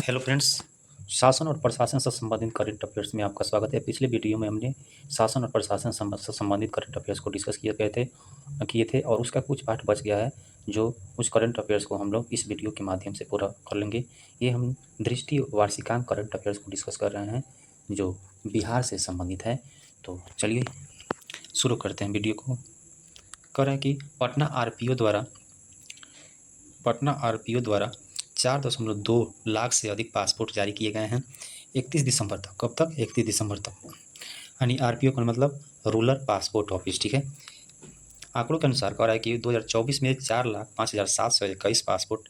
Hello friends, शासन और प्रशासन से संबंधित करंट अफेयर्स में आपका स्वागत है। पिछले वीडियो में हमने शासन और प्रशासन से संबंधित करंट अफेयर्स को डिस्कस किए थे और उसका कुछ पार्ट बच गया है, जो उस करंट अफेयर्स को हम लोग इस वीडियो के माध्यम से पूरा कर लेंगे। ये हम दृष्टि वार्षिकांक करंट अफेयर्स को डिस्कस कर रहे हैं, जो बिहार से संबंधित है। तो चलिए शुरू करते हैं वीडियो को। कह रहे हैं कि पटना आरपीओ द्वारा 4.2 लाख से अधिक पासपोर्ट जारी किए गए हैं 31 दिसंबर तक। कब तक? 31 दिसंबर तक। यानी आरपीओ का मतलब रूरल पासपोर्ट ऑफिस, ठीक है। आंकड़ों के अनुसार कह रहा है कि 2024 में 4,05,721 पासपोर्ट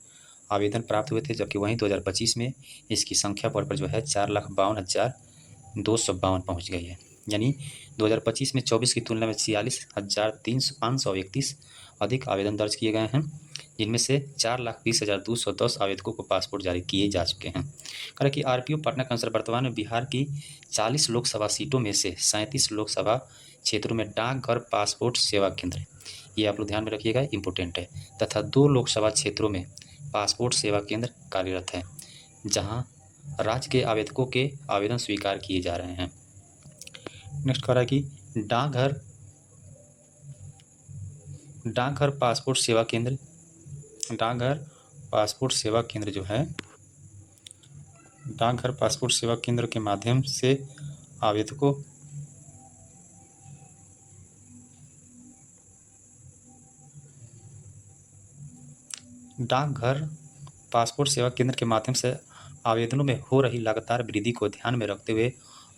आवेदन प्राप्त हुए थे, जबकि वहीं 2025 में इसकी संख्या बढ़कर जो है 4,52,252 पहुँच गई है। यानी 2025 में 24 की तुलना में 46,531 अधिक आवेदन दर्ज किए गए हैं, जिनमें से 4,20,210 आवेदकों को पासपोर्ट जारी किए जा चुके हैं। कह कि आरपीओ पटना के अनुसार वर्तमान में बिहार की 40 लोकसभा सीटों में से 37 लोकसभा क्षेत्रों में डाकघर पासपोर्ट सेवा केंद्र, ये आप लोग ध्यान में रखिएगा, इम्पोर्टेंट है, तथा 2 लोकसभा क्षेत्रों में पासपोर्ट सेवा केंद्र कार्यरत है, जहां राज्य के आवेदकों के आवेदन स्वीकार किए जा रहे हैं। नेक्स्ट कह रहा है कि डाकघर पासपोर्ट सेवा केंद्र जो है, डाकघर पासपोर्ट सेवा केंद्र के माध्यम से आवेदकों डाकघर पासपोर्ट सेवा केंद्र के माध्यम से आवेदनों में हो रही लगातार वृद्धि को ध्यान में रखते हुए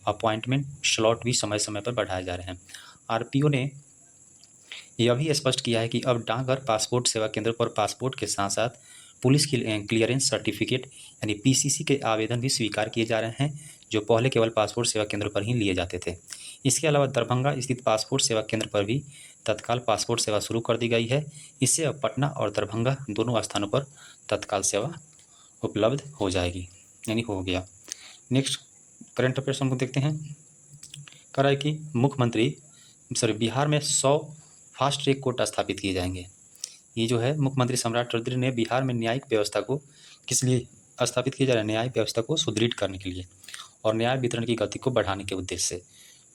अपॉइंटमेंट स्लॉट भी समय समय पर बढ़ाए जा रहे हैं। आरपीओ ने यह भी स्पष्ट किया है कि अब डाकघर पासपोर्ट सेवा केंद्र पर पासपोर्ट के साथ साथ पुलिस क्लियरेंस सर्टिफिकेट यानी पीसीसी के आवेदन भी स्वीकार किए जा रहे हैं, जो पहले केवल पासपोर्ट सेवा केंद्र पर ही लिए जाते थे। इसके अलावा दरभंगा स्थित पासपोर्ट सेवा केंद्र पर भी तत्काल पासपोर्ट सेवा शुरू कर दी गई है। इससे अब पटना और दरभंगा दोनों स्थानों पर तत्काल सेवा उपलब्ध हो जाएगी, यानी हो गया। नेक्स्ट करंट अफेयर्स हम लोग देखते हैं। कह रहा है कि बिहार में 100 फास्ट ट्रैक कोर्ट स्थापित किए जाएंगे। ये जो है मुख्यमंत्री सम्राट चौधरी ने बिहार में न्यायिक व्यवस्था को किस लिए स्थापित किया जा रहा है? न्यायिक व्यवस्था को सुदृढ़ करने के लिए और न्याय वितरण की गति को बढ़ाने के उद्देश्य से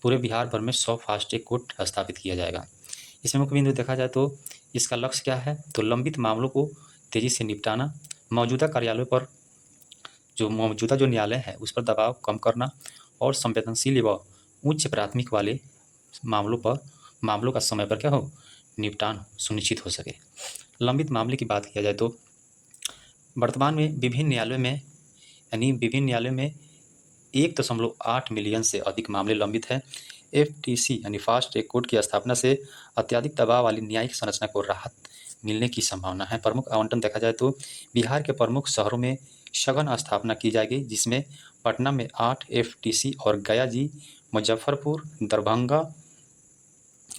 पूरे बिहार भर में 100 फास्ट ट्रैक कोर्ट स्थापित किया जाएगा। इसमें मुख्य बिंदु देखा जाए तो इसका लक्ष्य क्या है? तो लंबित मामलों को तेजी से निपटाना, मौजूदा कार्यालयों पर जो न्यायालय है उस पर दबाव कम करना और संवेदनशील व उच्च प्राथमिक वाले मामलों का समय पर क्या हो, निपटान सुनिश्चित हो सके। लंबित मामले की बात किया जाए तो वर्तमान में विभिन्न न्यायालयों में 1.8 मिलियन से अधिक मामले लंबित है। एफटीसी यानी फास्ट ट्रैक कोर्ट की स्थापना से अत्यधिक दबाव वाली न्यायिक संरचना को राहत मिलने की संभावना है। प्रमुख आवंटन देखा जाए तो बिहार के प्रमुख शहरों में सघन स्थापना की जाएगी, जिसमें पटना में 8 एफटीसी और गया जी, मुजफ्फरपुर, दरभंगा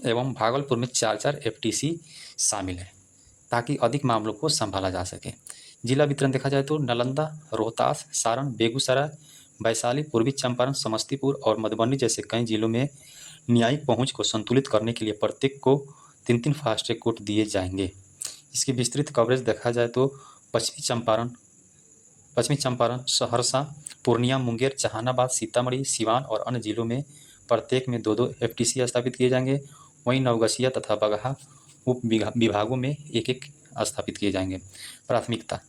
एवं भागलपुर में 4-4 एफटीसी शामिल है, ताकि अधिक मामलों को संभाला जा सके। जिला वितरण देखा जाए तो नालंदा, रोहतास, सारण, बेगूसराय, वैशाली, पूर्वी चंपारण, समस्तीपुर और मधुबनी जैसे कई जिलों में न्यायिक पहुंच को संतुलित करने के लिए प्रत्येक को 3-3 फास्ट ट्रैक कोर्ट दिए जाएंगे। इसकी विस्तृत कवरेज देखा जाए तो पश्चिमी चंपारण, सहरसा, पूर्णिया, मुंगेर, जहानाबाद, सीतामढ़ी, सिवान और अन्य जिलों में प्रत्येक में 2-2 एफटीसी स्थापित किए जाएंगे। वहीं नवगछिया तथा बगहा उप विभागों में 1-1 स्थापित किए जाएंगे। प्राथमिकता: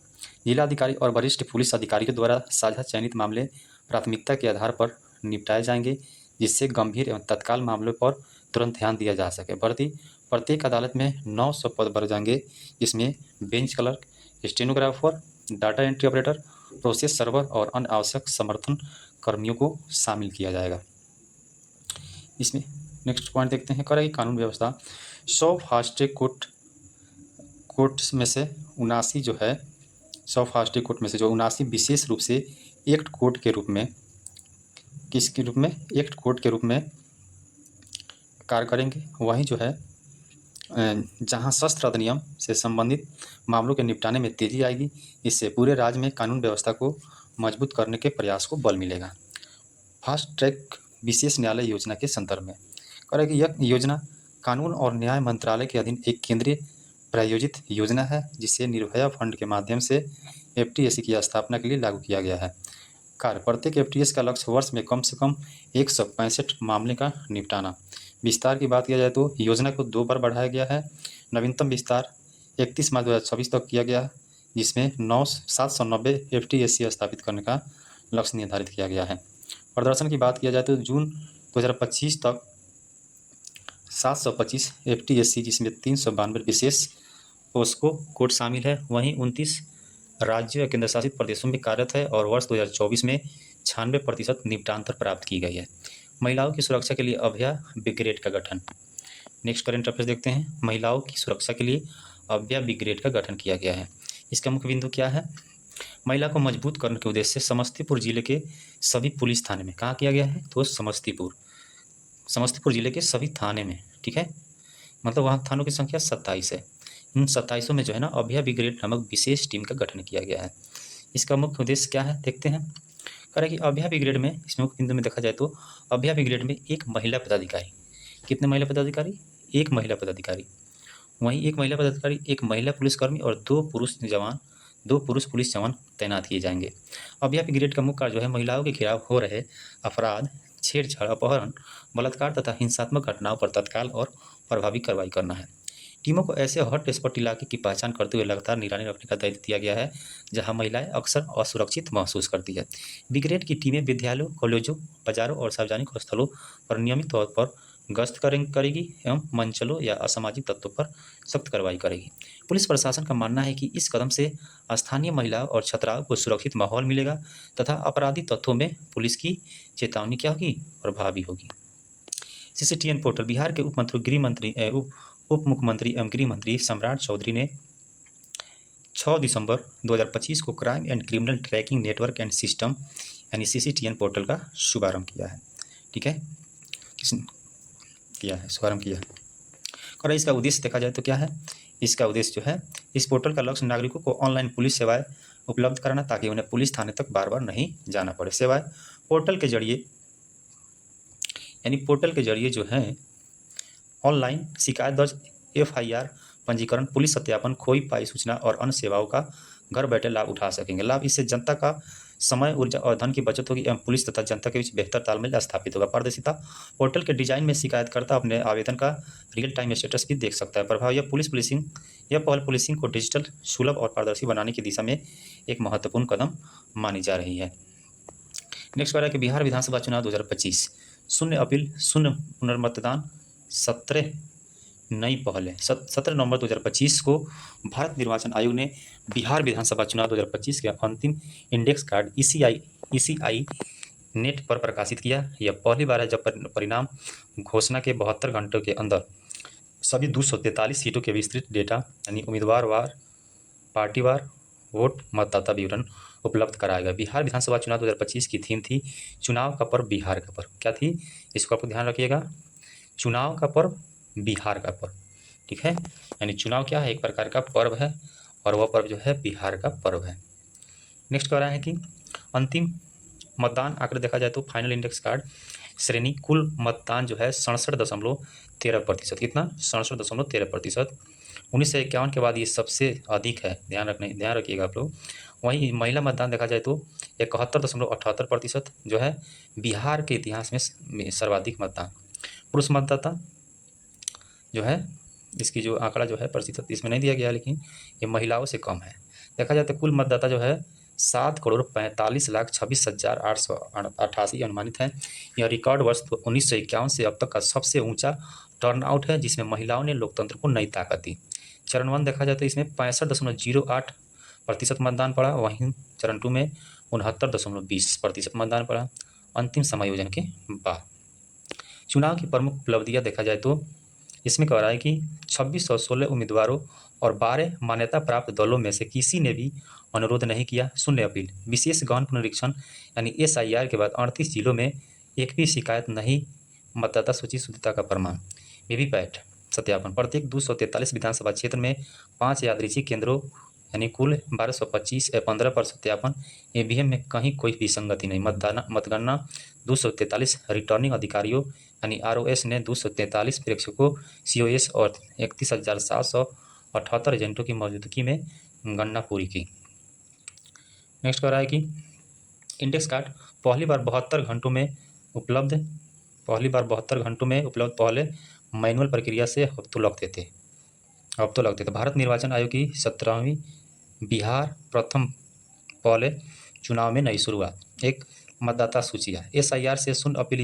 जिलाधिकारी और वरिष्ठ पुलिस अधिकारियों द्वारा साझा चयनित मामले प्राथमिकता के आधार पर निपटाए जाएंगे, जिससे गंभीर एवं तत्काल मामलों पर तुरंत ध्यान दिया जा सके। भर्ती: प्रत्येक अदालत में 900 पद भरे जाएंगे, जिसमें bench clerk, stenographer, data entry operator, process server और अन्य आवश्यक समर्थन कर्मियों को शामिल किया जाएगा। इसमें नेक्स्ट पॉइंट देखते हैं। करेगी कानून व्यवस्था। 100 फास्ट ट्रैक कोर्ट्स में से 79 जो है 100 फास्ट ट्रैक कोर्ट में से जो 79 विशेष रूप से एक्ट कोर्ट के रूप में एक्ट कोर्ट के रूप में कार्य करेंगे। वहीं जो है जहां शस्त्र अधिनियम से संबंधित मामलों के निपटाने में तेजी आएगी, इससे पूरे राज्य में कानून व्यवस्था को मजबूत करने के प्रयास को बल मिलेगा। फास्ट ट्रैक विशेष न्यायालय योजना के संदर्भ में करेगी। यह योजना कानून और न्याय मंत्रालय के अधीन एक केंद्रीय प्रायोजित योजना है, जिसे निर्भया फंड के माध्यम से एफटीएसी की स्थापना के लिए लागू किया गया है। कार्य: प्रत्येक एफटीएस का लक्ष्य वर्ष में कम से कम 165 मामले का निपटाना। विस्तार की बात किया जाए तो योजना को 2 बार बढ़ाया गया है। नवीनतम विस्तार 31 मार्च 2026 तक किया गया, जिसमें 790 एफटीएसी स्थापित करने का लक्ष्य निर्धारित किया गया है। प्रदर्शन की बात किया जाए तो जून 2025 तक 725 एफटीएसी, जिसमें 392 विशेष पोस्को कोड शामिल है, वहीं 29 राज्यों या केंद्र शासित प्रदेशों में कार्यरत है और वर्ष 2024 में 96% निपटान दर प्राप्त की गई है। महिलाओं की सुरक्षा के लिए अभया ब्रिगेड का गठन। नेक्स्ट करंट अफेयर्स देखते हैं। महिलाओं की सुरक्षा के लिए अभया ब्रिगेड का गठन किया गया है। इसका मुख्य बिंदु क्या है? महिला को मजबूत करने के उद्देश्य से समस्तीपुर जिले के सभी पुलिस थाने में, कहाँ किया गया है? तो समस्तीपुर जिले के सभी थाने में, ठीक है, मतलब वहाँ थानों की संख्या 27 है। इन 27 में जो है ना अभया ब्रिगेड नामक विशेष टीम का गठन किया गया है। इसका मुख्य उद्देश्य क्या है देखते हैं। कह रहा है कि अभया ब्रिगेड में, इसमें मुख्य बिंदु में देखा जाए तो अभया ब्रिगेड में एक महिला पदाधिकारी, कितने महिला पदाधिकारी? एक महिला पदाधिकारी, वहीं एक महिला पदाधिकारी, एक महिला पुलिसकर्मी और 2 पुरुष पुलिस जवान तैनात किए जाएंगे। अभया ब्रिगेड का मुख्य कार्य जो है महिलाओं के खिलाफ हो रहे अपराध, छेड़छाड़, अपहरण, बलात्कार तथा हिंसात्मक घटनाओं पर तत्काल और प्रभावी कार्रवाई करना है। टीमों को ऐसे हॉटस्पॉट इलाके की पहचान करते हुए लगातार निगरानी रखने का दायित्व दिया गया है जहां महिलाएं अक्सर असुरक्षित महसूस करती है। ब्रिगेड की टीमें विद्यालयों, कॉलेजों, बाजारों और सार्वजनिक स्थलों पर नियमित तौर पर गश्त करेगी एवं मंचलों या असामाजिक तत्वों पर सख्त कार्रवाई करेगी। पुलिस प्रशासन का मानना है कि इस कदम से स्थानीय महिलाओं और छात्राओं को सुरक्षित माहौल मिलेगा तथा अपराधी तत्वों में पुलिस की चेतावनी क्या होगी? प्रभावी होगी। सीसीटीएन पोर्टल। बिहार के उप मुख्यमंत्री एवं गृह मंत्री सम्राट चौधरी ने 6 दिसंबर 2025 को crime and criminal tracking network and system यानी सीसीटीएन पोर्टल का शुभारंभ किया है, ठीक है, शुभारंभ किया है। और इसका उद्देश्य देखा जाए तो क्या है? इसका उद्देश्य जो है, इस पोर्टल का लक्ष्य नागरिकों को ऑनलाइन पुलिस सेवाएं उपलब्ध कराना ताकि उन्हें पुलिस थाने तक बार बार नहीं जाना पड़े। सेवाएं पोर्टल के जरिए जो है ऑनलाइन शिकायत दर्ज, एफआईआर पंजीकरण, पुलिस सत्यापन, खोई पाई सूचना और अन्य सेवाओं का घर बैठे लाभ उठा सकेंगे। लाभ: इससे जनता का समय, ऊर्जा और धन की बचत होगी एवं पुलिस तथा जनता के बीच बेहतर तालमेल स्थापित होगा। पारदर्शिता: पोर्टल के डिजाइन में शिकायतकर्ता अपने आवेदन का रियल टाइम स्टेटस भी देख सकता है। प्रभाव: यह पहल पुलिसिंग को डिजिटल, सुलभ और पारदर्शी बनाने की दिशा में एक महत्वपूर्ण कदम मानी जा रही है। नेक्स्ट कह रहा है कि बिहार विधानसभा चुनाव 2025, शून्य अपील, शून्य पुनर्मतदान, 17 नई पहलें। 17 नवंबर 2025 को भारत निर्वाचन आयोग ने बिहार विधानसभा चुनाव 2025 के अंतिम इंडेक्स कार्ड ईसीआई नेट पर प्रकाशित किया। यह पहली बार है जब परिणाम घोषणा के 72 घंटों के अंदर सभी 243 सीटों के विस्तृत डेटा यानी उम्मीदवार वार, पार्टीवार वोट, मतदाता विवरण उपलब्ध कराया गया। बिहार विधानसभा चुनाव 2025 की थीम थी चुनाव का पर्व, बिहार का पर्व। क्या थी? इसको आप ध्यान रखिएगा, चुनाव का पर्व, बिहार का पर्व, ठीक है। यानी चुनाव क्या है? एक प्रकार का पर्व है और वह पर्व जो है बिहार का पर्व है। नेक्स्ट कह रहा है कि अंतिम मतदान आंकड़े देखा जाए तो फाइनल इंडेक्स कार्ड श्रेणी कुल मतदान जो है 67.13%। कितना? 67.13%। 1951 के बाद ये सबसे अधिक है, ध्यान रखिएगा आप लोग। वहीं महिला मतदान देखा जाए तो 71.78% जो है बिहार के इतिहास में सर्वाधिक मतदान। पुरुष मतदाता जो है, इसकी जो आंकड़ा जो है प्रतिशत इसमें नहीं दिया गया, लेकिन ये महिलाओं से कम है। देखा जाए तो कुल मतदाता जो है 7,45,26,888 अनुमानित है। यह रिकॉर्ड वर्ष 1951 से अब तक का सबसे ऊंचा टर्नआउट है, जिसमें महिलाओं ने लोकतंत्र को नई ताकत दी। चरण 1 देखा जाए तो इसमें 65.08% मतदान पड़ा, वहीं चरण 2 में 69.20% मतदान पड़ा अंतिम समायोजन के बाद। चुनाव की प्रमुख उपलब्धियां देखा जाए तो इसमें कह रहा है कि 2616 उम्मीदवारों और 12 मान्यता प्राप्त दलों में से किसी ने भी अनुरोध नहीं किया। शून्य अपील, विशेष गहन पुनरीक्षण यानी एसआईआर के बाद 38 जिलों में एक भी शिकायत नहीं। मतदाता सूची शुद्धता का प्रमाण। वीवीपैट सत्यापन, प्रत्येक 243 विधानसभा क्षेत्र में 5 यादृच्छिक केंद्रों यानी कुल 1225 15 पर सत्यापन। ईवीएम में कहीं कोई विसंगति नहीं। मतगणना 243 रिटर्निंग अधिकारियों यानी आरओएस ने 243 प्रेक्षकों सीओएस और 31,778 एजेंटों की मौजूदगी में गणना पूरी की। नेक्स्ट कह रहा है कि इंडेक्स कार्ड पहली बार 72 घंटों में उपलब्ध पहले मैनुअल प्रक्रिया से हफ्तों लगते थे। भारत निर्वाचन आयोग की 17वीं बिहार प्रथम पहले चुनाव में नई शुरुआत। एक मतदाता सूची है, SIR से शून्य अपील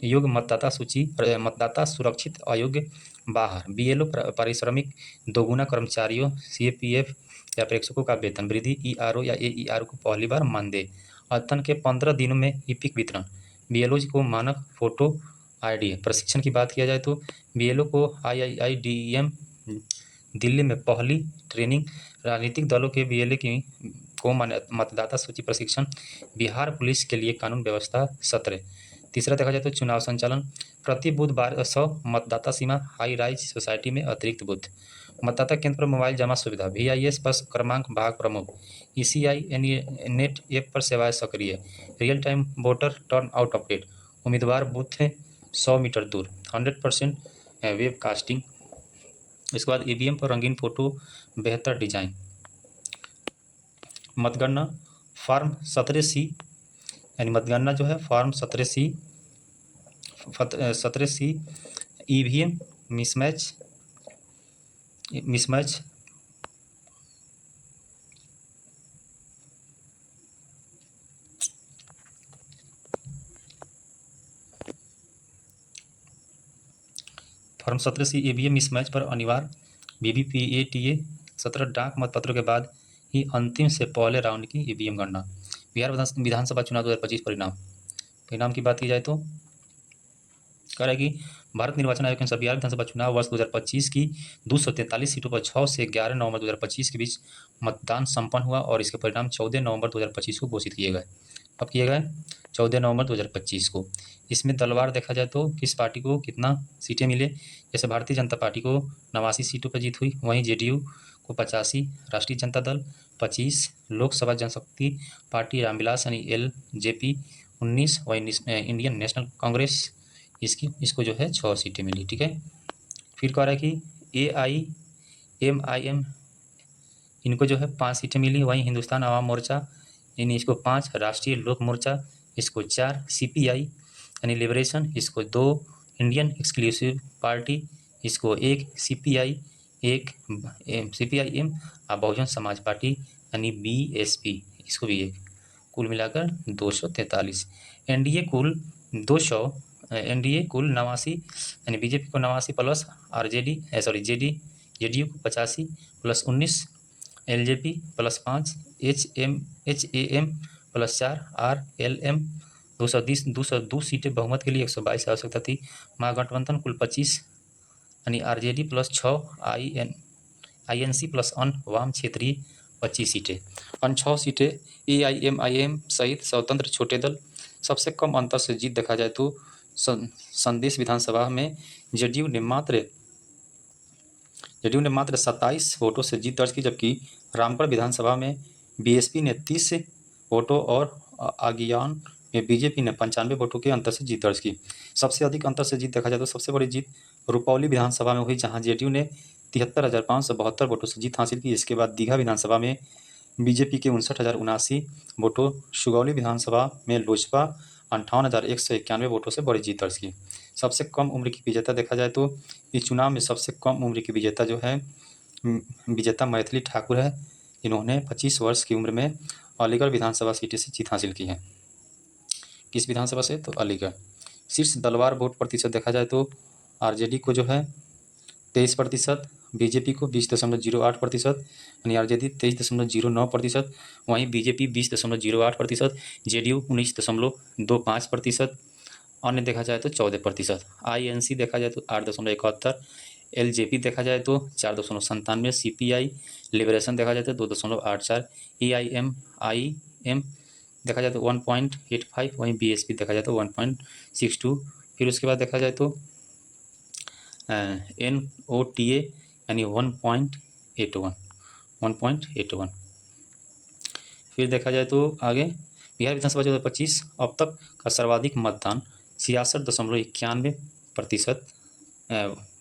योग्य मतदाता सुरक्षित अयोग्य बाहर। BLO पारिश्रमिक दोगुना कर्मचारियों CAPF या प्रेक्षकों का वेतन वृद्धि। ERO या AER को पहली बार मानदेय। अध्ययन के 15 दिनों में EPIC वितरण। BLO को मानक फोटो ID। प्रशिक्षण की बात किया जाए तो BLO को IIIDEM दिल्ली में पहली ट्रेनिंग। राजनीतिक दलों के BLO को मतदाता सूची प्रशिक्षण। बिहार पुलिस के लिए कानून व्यवस्था सत्र। तीसरा देखा जाए तो चुनाव संचालन। प्रति बुधवार 100 मतदाता सीमा। हाई राइज सोसाइटी में अतिरिक्त बूथ। मतदाता केंद्र पर मोबाइल जमा सुविधा। VIS बस क्रमांक भाग प्रमुख। ECI नेट ऐप पर सेवाएं सक्रिय। Real time voter turn out update. उम्मीदवार बूथ 100 मीटर दूर। 100% वेब कास्टिंग। इसके बाद EVM पर रंगीन फोटो, बेहतर डिजाइन। मतगणना फॉर्म 17C यानी मतगणना जो है form 17C EVM mismatch form 17C EVM mismatch पर अनिवार्य। VVPATA 17 डाक मतपत्रों के बाद ही अंतिम से पहले राउंड की EVM गणना। बिहार विधानसभा चुनाव 2025 परिणाम की बात की जाए तो कह रहा है कि भारत निर्वाचन आयोग के अनुसार बिहार विधानसभा चुनाव वर्ष 2025 की 243 सीटों पर 6 से 11 नवंबर 2025 के बीच मतदान संपन्न हुआ और इसके परिणाम 14 नवंबर 2025 को घोषित किए गए। अब किए गए 14 नवंबर 2025 को। इसमें दलवार देखा जाए तो किस पार्टी को कितना सीटें मिले। जैसे भारतीय जनता पार्टी को 89 सीटों पर जीत हुई, वहीं JDU को 85, राष्ट्रीय जनता दल 25, लोकसभा जनशक्ति पार्टी रामविलास यानी LJP 19, वहीं इंडियन नेशनल कांग्रेस इसको जो है 6 सीटें मिली। ठीक है। फिर कह रहा है कि AIMIM इनको जो है 5 सीटें मिली, वहीं हिंदुस्तान आवाम मोर्चा यानी इसको 5, राष्ट्रीय लोक मोर्चा इसको 4, CPI यानी लिबरेशन इसको 2, इंडियन एक्सक्लूसिव पार्टी इसको 1, CPIM और बहुजन समाज पार्टी यानी BSP इसको भी 1, कुल मिलाकर 243। NDA कुल 89 यानी BJP को 89 प्लस JDU को 85 plus 19, LJP plus 5, HAM plus 4, RLM 202 सीटें बहुमत के लिए 122 आवश्यकता थी। महागठबंधन कुल 25 यानी RJD प्लस 6, INC प्लस वाम क्षेत्रीय 25 सीटें। अन्य 6 सीटें AIMIM सहित स्वतंत्र छोटे दल। सबसे कम अंतर से जीत देखा जाए तो संदेश विधानसभा में JDU ने मात्र 27 वोटों से जीत दर्ज की, जबकि रामगढ़ विधानसभा में BSP ने 30 वोटों और आगियान में BJP ने 95 वोटों के अंतर से जीत दर्ज की। सबसे अधिक अंतर से जीत देखा जाए तो सबसे बड़ी जीत रुपौली विधानसभा में हुई, जहां JDU ने 73,572 वोटों से जीत हासिल की। इसके बाद दीघा विधानसभा में BJP के 59,079 वोटों, सुगौली विधानसभा में लोजपा 58,191 वोटों से बड़ी जीत दर्ज की। सबसे कम उम्र की विजेता देखा जाए तो इस चुनाव में सबसे कम उम्र की विजेता जो है विजेता मैथिली ठाकुर है। इन्होंने 25 वर्ष की उम्र में अलीगढ़ विधानसभा सीट से जीत हासिल की है। किस विधानसभा से? तो अलीगढ़। शीर्ष दलवार वोट प्रतिशत देखा जाए तो RJD को जो है 23%, BJP को 20.08%, यानी RJD 23.09%, वहीं BJP 20.08%, JDU 19.25%, अन्य देखा जाए तो 14%, INC देखा जाए तो 8.71, LJP देखा जाए तो 4.97, CPI लिबरेशन देखा जाए तो 2.84, AIMIM देखा जाए तो 1.85, वहीं BSP देखा जाए तो 1.62। फिर उसके बाद देखा जाए तो NOTA यानी 1.81। फिर देखा जाए तो आगे बिहार विधानसभा 2025 अब तक का सर्वाधिक मतदान 66.91%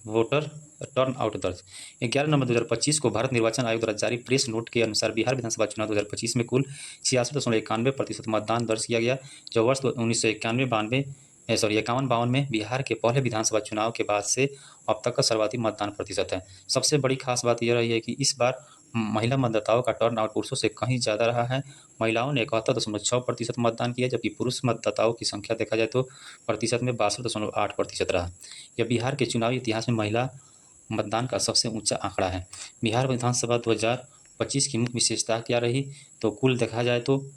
वोटर टर्न आउट दर्ज। 11 नवंबर 2025 को भारत निर्वाचन आयोग द्वारा जारी प्रेस नोट के अनुसार बिहार विधानसभा चुनाव 2025 में कुल 66.91% मतदान दर्ज किया गया, जो वर्ष 1991-52 में बिहार के पहले विधानसभा चुनाव के बाद से अब तक का सर्वाधिक मतदान प्रतिशत है। सबसे बड़ी खास बात यह रही है कि इस बार महिला मतदाताओं का टर्न आउट पुरुषों से कहीं ज़्यादा रहा है। महिलाओं ने 71.6% मतदान किया, जबकि पुरुष मतदाताओं की संख्या देखा जाए तो प्रतिशत में 62.8% रहा। यह बिहार के चुनावी इतिहास में महिला मतदान का सबसे ऊंचा आंकड़ा है। बिहार विधानसभा 2025 की मुख्य विशेषता क्या रही, तो कुल देखा जाए तो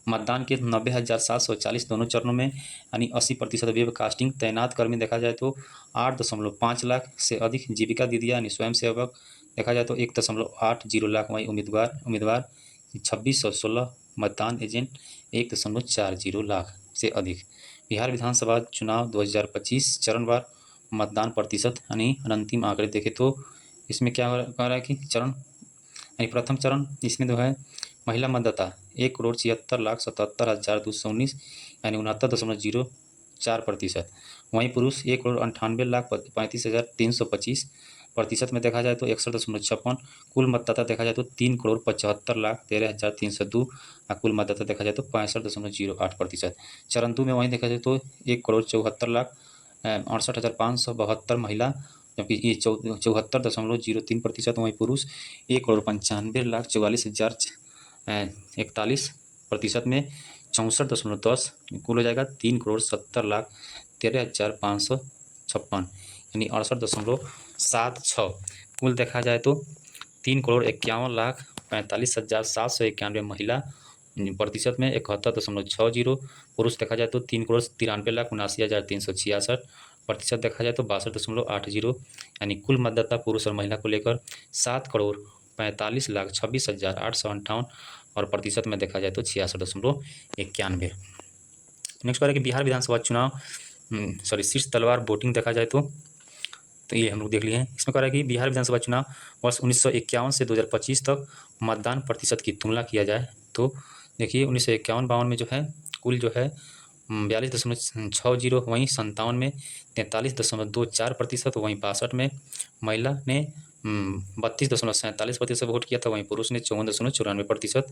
मतदान के 90,740 दोनों चरणों में यानी 80% वेबकास्टिंग तैनात कर्मी देखा जाए तो 8.5 लाख से अधिक जीविका दीदियाँ यानी स्वयंसेवक देखा जाए तो 1.80 लाख, वहीं उम्मीदवार 2616, मतदान एजेंट 1.40 लाख से अधिक। बिहार विधानसभा चुनाव 2025 चरणवार मतदान प्रतिशत यानी अंतिम आंकड़े देखें तो इसमें क्या कह रहा है कि चरण यानी प्रथम चरण इसमें जो है महिला मतदाता 1,76,77,219 यानी 69.04%। वहीं पुरुष 1,98,35,325 प्रतिशत में देखा जाए तो 61.56। कुल मतदाता देखा जाए तो 3,75,13,302 और कुल मतदाता देखा जाए तो 65.08%। चरण 2 में वहीं देखा जाए तो 1,74,68,572 महिला, जबकि ये 74.03%। वहीं पुरुष 1,95,44,041 में 64.10 कुल हो जाएगा 3,70,13,556 यानी 68.76। कुल देखा जाए तो 3,51,45,791 महिला, प्रतिशत में 71.60। पुरुष देखा जाए तो 3,93,79,366, प्रतिशत देखा जाए तो 62.80 यानी कुल मतदाता पुरुष और महिला को लेकर 7,45,26,858 और प्रतिशत में देखा जाए तो 66.91। नेक्स्ट बार है कि बिहार विधानसभा चुनाव शीर्ष तलवार वोटिंग देखा जाए तो ये हम लोग देख लिए हैं। इसमें कह रहा है कि बिहार विधानसभा चुनाव वर्ष 1951 से 2025 तक मतदान प्रतिशत की तुलना किया जाए तो देखिए 1951-52 में जो है कुल जो है 42.60, वहीं 57 में 43.24%, वहीं 62 में महिला ने 32.47% वोट किया था, वहीं पुरुष ने 54.94%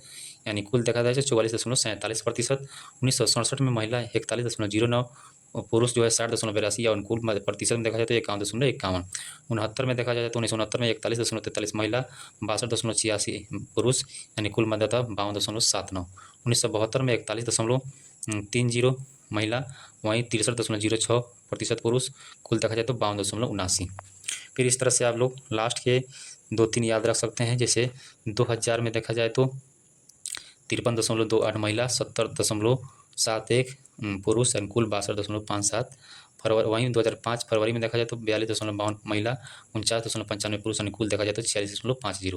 यानी कुल देखा जाए 44.47%। 1967 में महिला 41.09, पुरुष जो है 60.82 और कुल प्रतिशत में देखा जाए तो 51.51। 69 में देखा जाए तो 1969 में 41.43 महिला, 62.86 पुरुष यानी कुल मतदाता 52.79। 1972 में 41.30 महिला, वहीं 63.06% पुरुष, कुल देखा जाए तो 52.79। फिर इस तरह से आप लोग लास्ट के 2-3 याद रख सकते हैं। जैसे 2000 में देखा जाए तो 53.28 महिला, 70.71 पुरुष यानी कुल 62.57 फरवरी। वहीं 2005 फरवरी में देखा जाए तो 42.52 महिला, 49.95 पुरुष यानी कुल देखा जाए तो 46.50।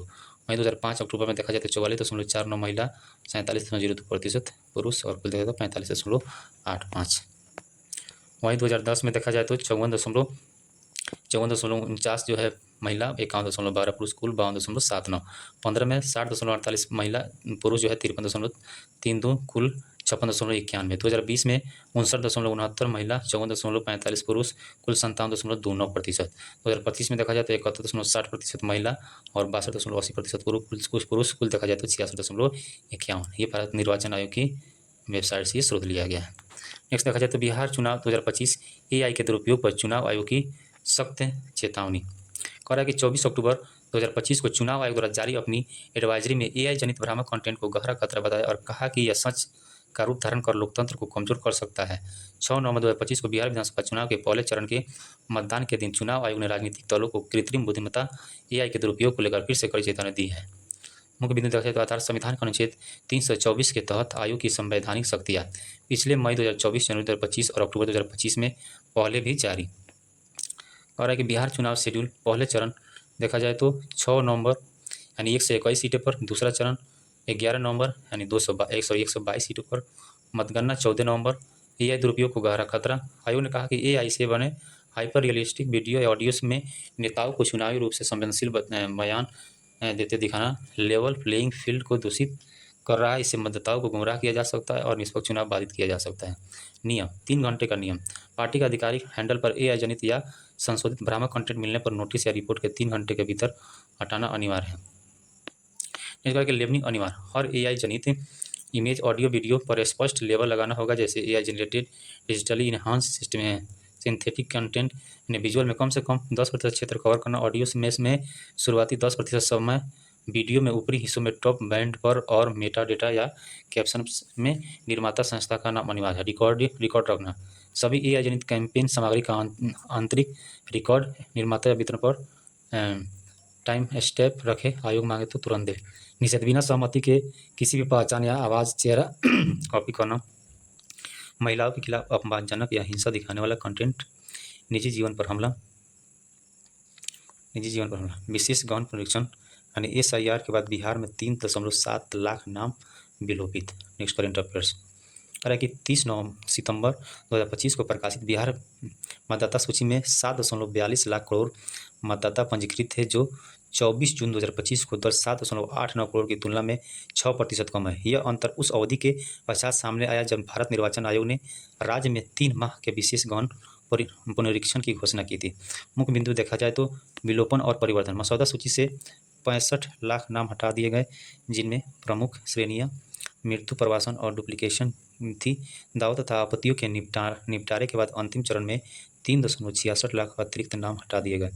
वहीं 2005 अक्टूबर में देखा जाए तो 44.49 महिला, 47.02% पुरुष और कुल देखा जाए तो 45.85। वहीं 2010 में देखा जाए तो 54.49 जो है महिला, 51.12 पुरुष, कुल 52.79। 15 में 60.48 महिला, पुरुष जो है 53.32 कुल 56.91। 2020 में 59.69 महिला, 54.45 पुरुष, कुल 57.29%। 2025 में देखा जाए तो 71.60% महिला और 62.80% पुरुष, कुल देखा जाए तो 66.51। ये भारत निर्वाचन आयोग की वेबसाइट से स्रोत लिया गया है। नेक्स्ट देखा जाए तो बिहार चुनाव 2025 AI के दुरुपयोग पर चुनाव आयोग की सख्त चेतावनी। कह रहा है कि 24 अक्टूबर 2025 को चुनाव आयोग द्वारा जारी अपनी एडवाइजरी में AI जनित भ्रामक कंटेंट को गहरा खतरा बताया और कहा कि यह सच का रूप धारण कर लोकतंत्र को कमजोर कर सकता है। 6 नवंबर 2025 को बिहार विधानसभा चुनाव के पहले चरण के मतदान के दिन चुनाव आयोग ने राजनीतिक दलों को कृत्रिम बुद्धिमत्ता AI के दुरुपयोग को लेकर फिर से कड़ी चेतावनी दी है। मुख्य बिंदु देखा जाए तो आधार संविधान के अनुच्छेद 324 के तहत आयोग की संवैधानिक शक्तियाँ पिछले मई 2024, जनवरी 2025 और अक्टूबर 2025 में पहले भी जारी। और है कि बिहार चुनाव शेड्यूल पहले चरण देखा जाए तो 6 नवंबर यानी 121 सीटों पर, दूसरा चरण 11 नवंबर यानी 122 सीटों पर, मतगणना 14 नवंबर। AI दुरुपयोग को गहरा खतरा। आयोग ने कहा कि AI से बने हाइपर रियलिस्टिक वीडियो या ऑडियो में नेताओं को चुनावी रूप से संवेदनशील बयान देते दिखाना लेवल प्लेइंग फील्ड को दूषित कर रहा है। इससे मतदाताओं को गुमराह किया जा सकता है और निष्पक्ष चुनाव बाधित किया जा सकता है। नियम 3 घंटे का नियम। पार्टी का आधिकारिक हैंडल पर AI जनित या संशोधित भ्रामक कंटेंट मिलने पर नोटिस या रिपोर्ट के 3 घंटे के भीतर हटाना अनिवार्य है। इस करके लेबलिंग अनिवार्य, हर AI जनित इमेज, ऑडियो, वीडियो पर स्पष्ट लेबल लगाना होगा, जैसे AI generated digitally enhance system है सिंथेटिक कंटेंट ने विजुअल में कम से कम 10% क्षेत्र कवर करना, ऑडियो में शुरुआती 10% समय, वीडियो में ऊपरी हिस्सों में टॉप बैंड पर, और मेटा डेटा या कैप्शन में निर्माता संस्था का नाम अनिवार्य है। रिकॉर्ड रखना, सभी AI जनित कैंपेन सामग्री का आंतरिक रिकॉर्ड निर्माता या वितरण पर टाइम स्टैम्प रखे, आयोग मांगे तो तुरंत दे। निषेध, बिना सहमति के किसी भी पहचान या आवाज़, चेहरा कॉपी करना, महिलाओं के खिलाफ अपमानजनक या हिंसा दिखाने वाला कंटेंट, निजी जीवन पर हमला, विशेष गौण पुनरीक्षण यानी SIR के बाद बिहार में 3.7 लाख नाम विलोपित। नेक्स्ट करंट अफेयर्स है कि 30 सितंबर 2025 को प्रकाशित बिहार मतदाता सूची में 7.42 लाख करोड़ मतदाता पंजीकृत थे, जो 24 जून 2025 को 7.89 करोड़ की तुलना में 6% कम है। यह अंतर उस अवधि के पश्चात सामने आया जब भारत निर्वाचन आयोग ने राज्य में 3 माह के विशेष गहन पुनरीक्षण की घोषणा की थी। मुख्य बिंदु देखा जाए तो विलोपन और परिवर्तन, मसौदा सूची से 65 लाख नाम हटा दिए गए, जिनमें प्रमुख श्रेणियां मृत्यु, प्रवासन और डुप्लीकेशन थी। दावों तथा आपत्तियों के निपटारे के बाद अंतिम चरण में 3.66 लाख अतिरिक्त नाम हटा दिए गए।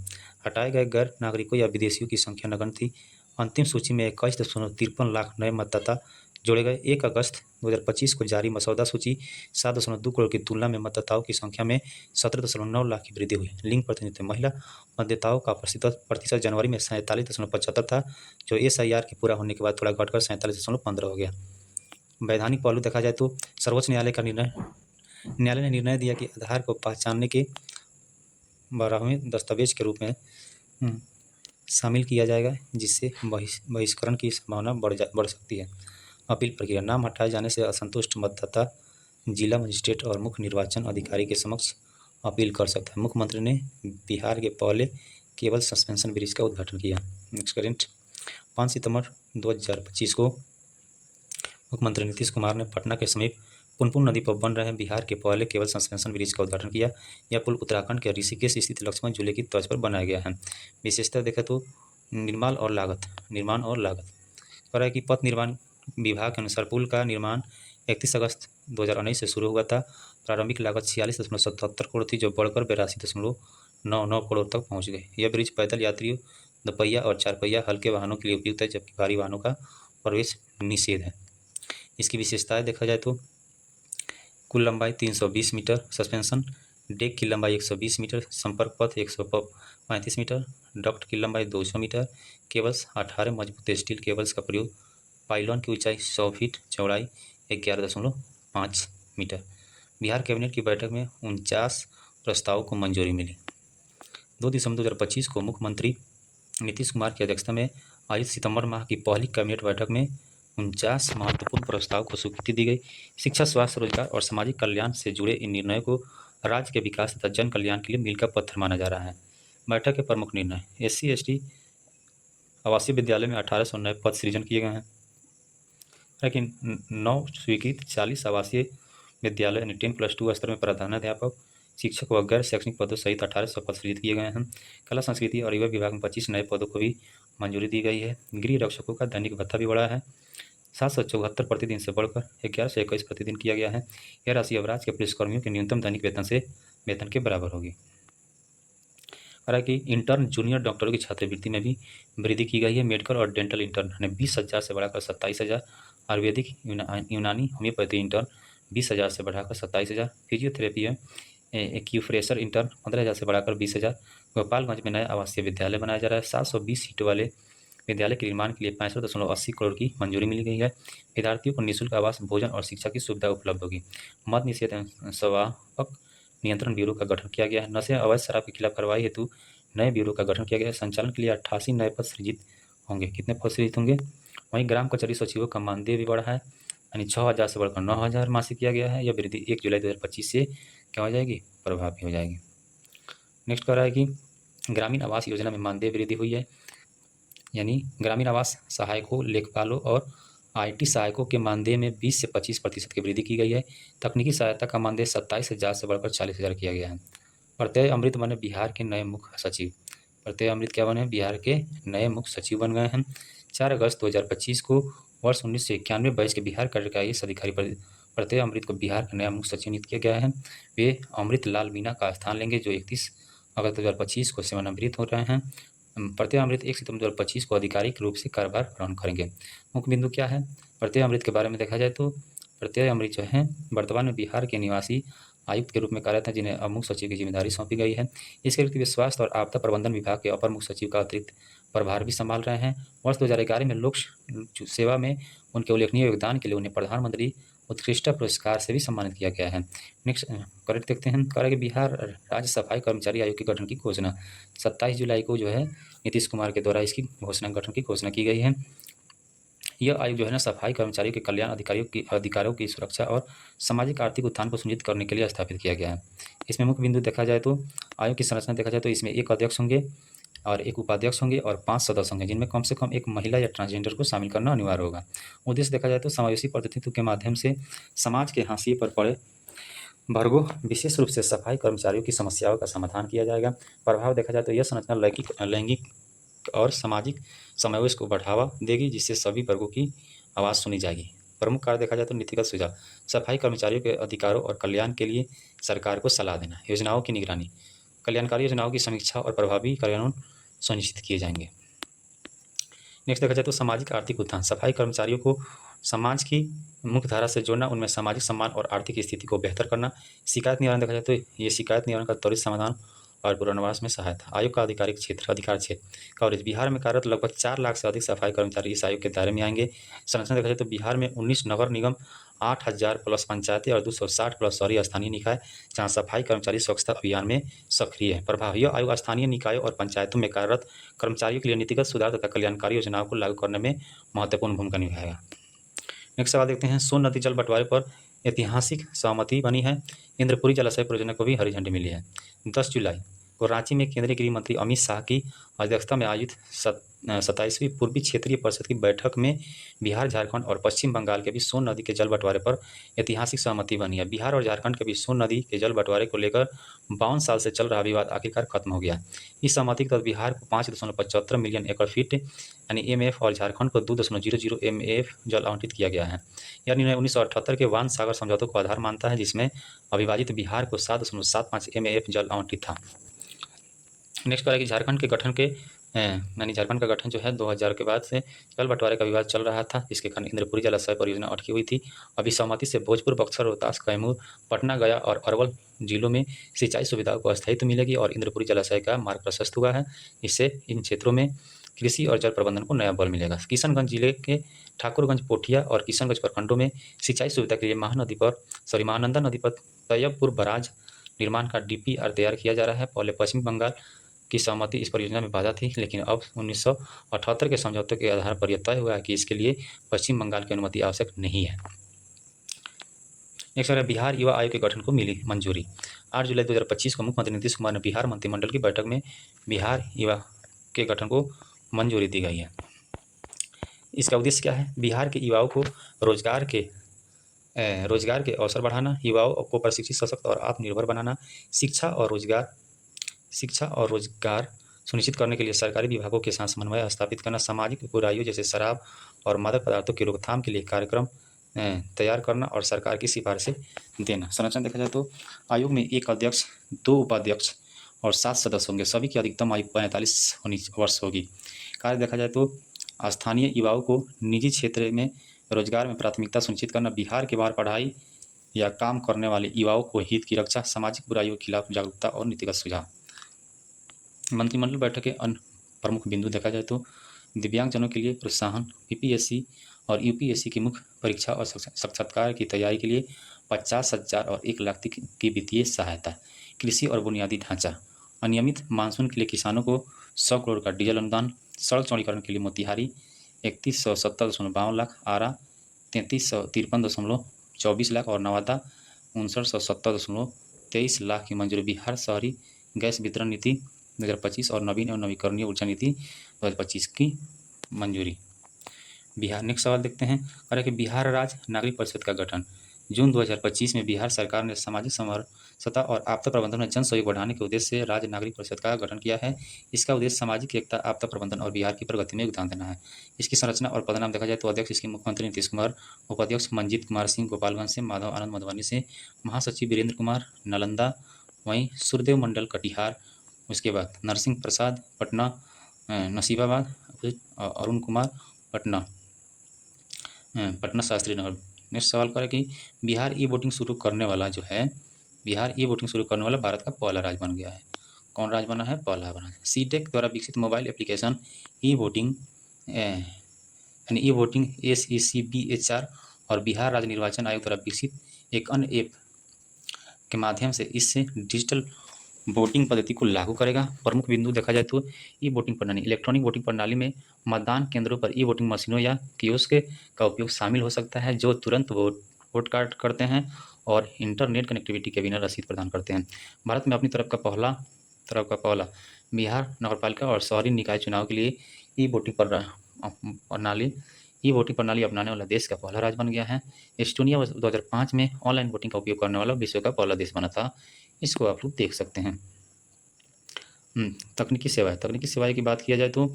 हटाए गए गैर नागरिकों या विदेशियों की संख्या नगण्य थी। अंतिम सूची में 21.53 लाख नए मतदाता जोड़े गए। 1 अगस्त 2025 को जारी मसौदा सूची 7.2 करोड़ की तुलना में मतदाताओं की संख्या में 17.9 लाख की वृद्धि हुई। लिंग प्रतिनिधित्व, महिला मतदाताओं का प्रतिशत जनवरी में 47.75 था, जो SIR के पूरा होने के बाद थोड़ा घटकर 47.15 हो गया। वैधानिक पहलू देखा जाए तो सर्वोच्च न्यायालय ने निर्णय दिया कि आधार को पहचानने के 12वें दस्तावेज के रूप में शामिल किया जाएगा, जिससे बहिष्करण की संभावना बढ़ सकती है। अपील प्रक्रिया, नाम हटाए जाने से असंतुष्ट मतदाता जिला मजिस्ट्रेट और मुख्य निर्वाचन अधिकारी के समक्ष अपील कर सकता है। मुख्यमंत्री ने बिहार के पहले केबल सस्पेंशन ब्रिज का उद्घाटन किया। नेक्स्ट करेंट 5 सितंबर 2025 को मुख्यमंत्री नीतीश कुमार ने पटना के समीप पुनपुन नदी पर बन रहे बिहार के पहले केबल सस्पेंशन ब्रिज का उद्घाटन किया। यह पुल उत्तराखंड के ऋषिकेश स्थित लक्ष्मण झूले की तर्ज पर बनाया गया है। विशेषता देखें तो निर्माण और लागत कह रहा है कि पथ निर्माण विभाग के अनुसार पुल का निर्माण 31 अगस्त 2019 से शुरू हुआ था। प्रारंभिक लागत 46.77 करोड़ थी, जो बढ़कर 82.99 करोड़ तक पहुँच गई। यह ब्रिज पैदल यात्रियों, दोपहिया और 4 पहिया हल्के वाहनों के लिए उपयुक्त है, जबकि भारी वाहनों का प्रवेश निषेध है। इसकी विशेषताएं देखा जाए तो कुल लंबाई 320 मीटर, सस्पेंशन डेक की लंबाई 120 मीटर, संपर्क पथ 135 मीटर, डक्ट की लंबाई 200 मीटर, केबल्स 18 मजबूत स्टील केबल्स का प्रयोग, पाइलॉन की ऊंचाई 100 फीट, चौड़ाई 11.5 मीटर। बिहार कैबिनेट की बैठक में 49 प्रस्तावों को मंजूरी मिली। 2 दिसंबर 2025 को मुख्यमंत्री नीतीश कुमार की अध्यक्षता में आयोजित सितंबर माह की पहली कैबिनेट बैठक में 49 महत्वपूर्ण प्रस्ताव को स्वीकृति दी गई। शिक्षा, स्वास्थ्य, रोजगार और सामाजिक कल्याण से जुड़े इन निर्णयों को राज्य के विकास तथा जन कल्याण के लिए मील का पत्थर माना जा रहा है। बैठक के प्रमुख निर्णय, SC/ST आवासीय विद्यालय में 1800 नए पद सृजन किए गए हैं, लेकिन 9 स्वीकृत 40 आवासीय विद्यालय यानी 10+2 स्तर में प्रधानाध्यापक, शिक्षक व गैर शैक्षणिक पदों सहित 1800 पद सृजित किए गए हैं। कला, संस्कृति और युवा विभाग में 25 नए पदों को भी मंजूरी दी गई है। गृह रक्षकों का दैनिक भत्ता भी बढ़ा है, 774 प्रतिदिन से बढ़कर 1121 प्रतिदिन किया गया है। यह राशि अब राज्य के पुलिसकर्मियों के न्यूनतम दैनिक वेतन के बराबर होगी। हालांकि इंटर्न जूनियर डॉक्टरों की छात्रवृत्ति में भी वृद्धि की गई है। मेडिकल और डेंटल इंटर्न ने 20,000 से बढ़ाकर 27,000, आयुर्वेदिक, यूनानी, होम्योपैथी इंटर्न 20,000 से बढ़ाकर 27,000, फिजियोथेरेपी एक्यूफ्रेशर इंटर्न 15,000 से बढ़ाकर 20,000। गोपालगंज में नया आवासीय विद्यालय बनाया जा रहा है। 720 सीटों वाले विद्यालय के निर्माण के लिए 65.80 करोड़ की मंजूरी मिली गई है। विद्यार्थियों को निःशुल्क आवास, भोजन और शिक्षा की सुविधा उपलब्ध होगी। मद निषेध एवं स्वापक नियंत्रण ब्यूरो का गठन किया गया है। नशे, अवैध शराब के खिलाफ कार्रवाई हेतु नए ब्यूरो का गठन किया गया है। संचालन के लिए 88 नए पद सृजित होंगे। कितने पद सृजित होंगे? वहीं ग्राम कचहरी सचिवों का मानदेय भी बढ़ा है, यानी 6,000 से बढ़कर 9,000 मासिक किया गया है। यह वृद्धि 1 जुलाई 2025 से क्या हो जाएगी? प्रभावी हो जाएगी। नेक्स्ट कह रहा है कि ग्रामीण आवास योजना में मानदेय वृद्धि हुई है, यानी ग्रामीण आवास सहायकों, लेखपालों और आईटी सहायकों के मानदेय में 20 से 25% की वृद्धि की गई है। तकनीकी सहायता का मानदेय 27,000 से बढ़कर 40,000 किया गया है। प्रत्यय अमृत बने बिहार के नए मुख्य सचिव। प्रत्यय अमृत क्या बने? बिहार के नए मुख्य सचिव बन गए हैं। 4 अगस्त 2025 को वर्ष 1991 बैच के बिहार कैडर के आईएएस अधिकारी प्रत्यय अमृत को बिहार का नया मुख्य सचिव नियुक्त किया गया है। वे अमृत लाल मीणा का स्थान लेंगे, जो 31 अगस्त 2025 को सेवानिवृत्त हो रहे हैं। प्रत्यय अमृत 1 सितंबर 2025 को आधिकारिक रूप से कार्यभार ग्रहण करेंगे। मुख्य बिंदु क्या है? प्रत्यय अमृत के बारे में देखा जाए तो प्रत्यय अमृत जो है वर्तमान में बिहार के निवासी आयुक्त के रूप में कार्यरत हैं, जिन्हें अब मुख्य सचिव की जिम्मेदारी सौंपी गई है। इसके अतिरिक्त वे स्वास्थ्य और आपदा प्रबंधन विभाग के अपर मुख्य सचिव का अतिरिक्त प्रभार भी संभाल रहे हैं। वर्ष 2011 में लोक सेवा में उनके उल्लेखनीय योगदान के लिए उन्हें प्रधानमंत्री उत्कृष्ट पुरस्कार से भी सम्मानित किया गया है। नेक्स्ट करेक्ट देखते हैं। कह रहा है कि बिहार राज्य सफाई कर्मचारी आयोग के गठन की घोषणा 27 जुलाई को जो है नीतीश कुमार के द्वारा इसकी गठन की घोषणा की गई है। यह आयोग जो है ना सफाई कर्मचारियों के कल्याण, अधिकारों की सुरक्षा और सामाजिक आर्थिक उत्थान को सुनिश्चित करने के लिए स्थापित किया गया है। इसमें मुख्य बिंदु देखा जाए तो आयोग की संरचना देखा जाए तो इसमें एक अध्यक्ष होंगे और एक उपाध्यक्ष होंगे और 5 सदस्य होंगे, जिनमें कम से कम एक महिला या ट्रांसजेंडर को शामिल करना अनिवार्य होगा। उद्देश्य देखा जाए तो समावेशी प्रतिनिधित्व के माध्यम से समाज के हाशिए पर पड़े वर्गों, विशेष रूप से सफाई कर्मचारियों की समस्याओं का समाधान किया जाएगा। प्रभाव देखा जाए तो यह संरचना लैंगिक और सामाजिक समावेश को बढ़ावा देगी, जिससे सभी वर्गों की आवाज़ सुनी जाएगी। प्रमुख कार्य देखा जाए तो नीतिगत सुझाव, सफाई कर्मचारियों के अधिकारों और कल्याण के लिए सरकार को सलाह देना, योजनाओं की निगरानी, कल्याणकारी योजनाओं की समीक्षा और प्रभावी कार्यान्वयन सुनिश्चित किए जाएंगे। नेक्स्ट देखा जाए तो सामाजिक आर्थिक उत्थान, सफाई कर्मचारियों को समाज की मुख्य धारा से जोड़ना, उनमें सामाजिक सम्मान और आर्थिक स्थिति को बेहतर करना। शिकायत निवारण देखा जाए तो ये शिकायत निवारण का त्वरित समाधान और पुनर्वास में सहायता। आयोग का अधिकार क्षेत्र कवरेज, बिहार में कार्यरत लगभग 4 लाख से अधिक सफाई कर्मचारी इस आयोग के दायरे में आएंगे। संरचना देखा जाए तो बिहार में 19 नगर निगम, 8,000 प्लस पंचायतें और 260 प्लस शहरी स्थानीय निकाय, जहाँ सफाई कर्मचारी स्वच्छता अभियान में सक्रिय है। प्रभाव, यह आयोग स्थानीय निकायों और पंचायतों में कार्यरत कर्मचारियों के लिए नीतिगत सुधार तथा कल्याणकारी योजनाओं को लागू करने में महत्वपूर्ण भूमिका निभाएगा। नेक्स्ट सवाल देखते हैं। सोन नदी जल बंटवारे पर ऐतिहासिक सहमति बनी है। इंद्रपुरी जलाशय परियोजना को भी हरी झंडी मिली है। 10 जुलाई को रांची में केंद्रीय गृह मंत्री अमित शाह की अध्यक्षता में आयोजित 27वीं पूर्वी क्षेत्रीय परिषद की बैठक में बिहार, झारखंड और पश्चिम बंगाल के बीच सोन नदी के जल बंटवारे पर ऐतिहासिक सहमति बनी है। बिहार और झारखंड के बीच सोन नदी के जल बंटवारे को लेकर 52 साल से चल रहा विवाद आखिरकार खत्म हो गया। इस सहमति के तहत बिहार को 5.75 मिलियन एकड़ फीट यानी एमएफ और झारखंड को 2.00 एमएफ जल आवंटित किया गया है। यह निर्णय 1978 के वान सागर समझौतों को आधार मानता है, जिसमें अविभाजित बिहार को 7.75 एमएफ जल आवंटित था। नेक्स्ट है कि झारखंड के गठन के यानी झारखंड का गठन जो है 2000 के बाद से जल बंटवारे का विवाद चल रहा था, जिसके कारण इंद्रपुरी जलाशय परियोजना अटकी हुई थी। अभी सहमति से भोजपुर, बक्सर, रोहतास, कैमूर, पटना, गया और अरवल जिलों में सिंचाई सुविधाओं को स्थायित्व मिलेगी और इंद्रपुरी जलाशय का मार्ग प्रशस्त हुआ है। इससे इन क्षेत्रों में कृषि और जल प्रबंधन को नया बल मिलेगा। किशनगंज जिले के ठाकुरगंज, पोठिया और किशनगंज प्रखंडों में सिंचाई सुविधा के लिए महानंदा नदी पर तैयबपुर बराज निर्माण का डीपीआर तैयार किया जा रहा है। पहले पश्चिम बंगाल की सहमति इस परियोजना में बाधा थी, लेकिन अब 1978 के समझौते के आधार पर यह तय हुआ है कि इसके लिए पश्चिम बंगाल की अनुमति आवश्यक नहीं है। नेक्स्ट है बिहार युवा आयोग के गठन को मिली मंजूरी। 8 जुलाई 2025 को मुख्यमंत्री नीतीश कुमार ने बिहार मंत्रिमंडल की बैठक में बिहार युवा के गठन को मंजूरी दी गई है। इसका उद्देश्य क्या है? बिहार के युवाओं को रोजगार के अवसर बढ़ाना, युवाओं को प्रशिक्षित, सशक्त और आत्मनिर्भर बनाना, शिक्षा और रोजगार सुनिश्चित करने के लिए सरकारी विभागों के साथ समन्वय स्थापित करना, सामाजिक बुराइयों जैसे शराब और मादक पदार्थों की रोकथाम के लिए कार्यक्रम तैयार करना और सरकार की सिफारिशें देना। संरचना देखा जाए तो आयोग में एक अध्यक्ष, 2 उपाध्यक्ष और 7 सदस्य होंगे। सभी की अधिकतम आयु 45 वर्ष होगी। कार्य देखा जाए तो स्थानीय युवाओं को निजी क्षेत्र में रोजगार में प्राथमिकता सुनिश्चित करना, बिहार के बाहर पढ़ाई या काम करने वाले युवाओं को हित की रक्षा, सामाजिक बुराइयों के खिलाफ जागरूकता और नीतिगत सुझाव। मंत्रिमंडल बैठक के अन्य प्रमुख बिंदु देखा जाए तो दिव्यांगजनों के लिए प्रोत्साहन, पीपीएससी और यूपीएससी की मुख्य परीक्षा और साक्षात्कार की तैयारी के लिए 50,000 और 1 लाख की वित्तीय सहायता, कृषि और बुनियादी ढांचा, अनियमित मानसून के लिए किसानों को 100 करोड़ का डीजल अनुदान, सड़क चौड़ीकरण के लिए मोतिहारी 3170.52 लाख, आरा 3353.24 लाख और नवादा 5970.23 लाख की मंजूरी। बिहार शहरी गैस वितरण नीति 2025 और नवीन एवं नवीकरणीय ऊर्जा नीति 2025 की मंजूरी। बिहार नेक्स्ट सवाल देखते हैं। और है कि बिहार राज्य नागरिक परिषद का गठन। जून 2025 में बिहार सरकार ने सामाजिक समरसता और आपदा प्रबंधन में जन सहयोग बढ़ाने के उद्देश्य से राज्य नागरिक परिषद का गठन किया है। इसका उद्देश्य सामाजिक एकता, आपदा प्रबंधन और बिहार की प्रगति में योगदान देना है। इसकी संरचना और पदनाम देखा जाए तो अध्यक्ष इसके मुख्यमंत्री नीतीश कुमार, उपाध्यक्ष मंजीत कुमार सिंह गोपालगंज से, माधव आनंद मधुबनी से, महासचिव वीरेंद्र कुमार नालंदा, वहीं सूर्यदेव मंडल कटिहार, उसके बाद नरसिंह प्रसाद पटना, नसीबाबाद, अरुण कुमार पटना, पटना शास्त्री नगर। नेक्स्ट सवाल करें कि बिहार ई वोटिंग शुरू करने वाला जो है, बिहार ई वोटिंग शुरू करने वाला भारत का पहला राज्य बन गया है। कौन राज्य बना है? पहला बना है। सीटेक द्वारा विकसित मोबाइल एप्लीकेशन ई वोटिंग यानी ई वोटिंग SECBHR और बिहार राज्य निर्वाचन आयोग द्वारा विकसित एक अन्य ऐप के माध्यम से इससे डिजिटल वोटिंग पद्धति को लागू करेगा। प्रमुख बिंदु देखा जाए तो ई वोटिंग प्रणाली, इलेक्ट्रॉनिक वोटिंग प्रणाली में मतदान केंद्रों पर ई वोटिंग मशीनों या कियोस्क का उपयोग शामिल हो सकता है जो तुरंत वोट कास्ट करते हैं और इंटरनेट कनेक्टिविटी के बिना रसीद प्रदान करते हैं। भारत में अपनी तरफ का पहला बिहार नगरपालिका और शहरी निकाय चुनाव के लिए ई वोटिंग प्रणाली अपनाने वाला देश का पहला राज्य बन गया है। एस्टोनिया 2005 में ऑनलाइन वोटिंग का उपयोग करने वाला विश्व का पहला देश बना था। इसको आप लोग देख सकते हैं। तकनीकी सेवाएं की बात किया जाए तो